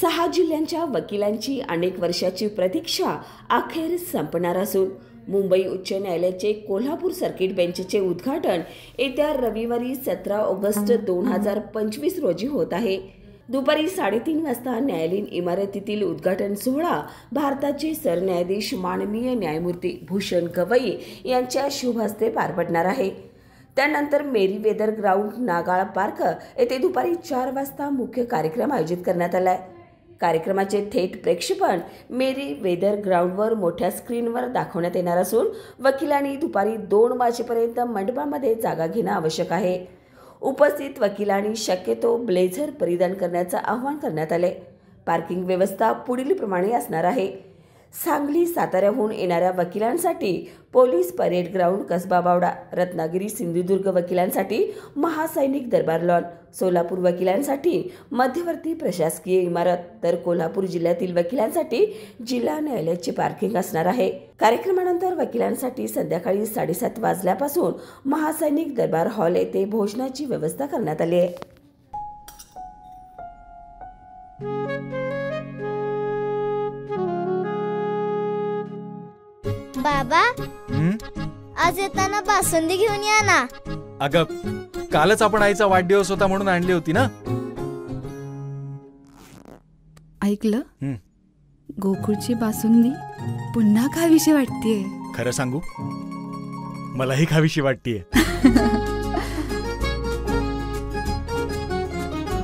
6 जिल्ह्यांच्या वकिलांची अनेक वर्षाची प्रतीक्षा अखेर संपणार असून मुंबई उच्च न्यायालयाचे कोल्हापूर सर्किट बेंचचे उद्घाटन येत्या रविवारी 17 ऑगस्ट 2025 रोजी होत आहे। दुपारी 3:30 वाजता न्यायालयीन इमारतीतील उद्घाटन सोहळा भारताचे सरन्यायाधीश माननीय न्यायमूर्ती भूषण गवई यांच्या शुभ हस्ते पार पडणार आहे। त्यानंतर मेरी वेदर ग्राउंड नागाळ पार्क येथे दुपारी 4 वाजता मुख्य कार्यक्रम आयोजित करण्यात आला आहे। कार्यक्रमाचे थेट प्रक्षेपण मेरी वेदर ग्राउंडवर मोठ्या स्क्रीनवर दाखवण्यात येणार असून वकिलांनी दुपारी 2 वाजेपर्यंत मंडपामध्ये जागा घेणं आवश्यक आहे। उपस्थित वकिलांनी शक्यतो ब्लेझर परिधान करण्याचं आवाहन करण्यात आले। पार्किंग व्यवस्था पुढील प्रमाणे असणार आहे। सांगली साताऱ्याहून येणाऱ्या वकिलांसाठी police parade ground Kasba Bawda, Ratnagiri Sindhudurg वकिलांसाठी महासैनिक दरबार लॉन, सोलापूर वकिलांसाठी मध्यवर्ती प्रशासकीय इमारत, तर कोल्हापूर जिल्ह्यातील वकिलांसाठी जिल्हा न्यायालयाची पार्किंग असणार आहे। कार्यक्रमानंतर वकिलांसाठी संध्याकाळी 7:30 वाजल्यापासून महासैनिक दरबार हॉल येथे भोजनाची व्यवस्था करण्यात आली आहे। बाबा, आज येताना बासुंदी घेऊन या ना। अगं, कालच आपण आईचा वाढदिवस होता म्हणून आणली होती ना। ऐकलं, गोकुळची बासुंदी पुन्हा खावीशी वाटतेय। खरं सांगू, मलाही खावीशी वाटतेय।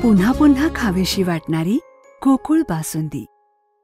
पुन्हा पुन्हा खावीशी वाटणारी गोकुळ बासुंदी।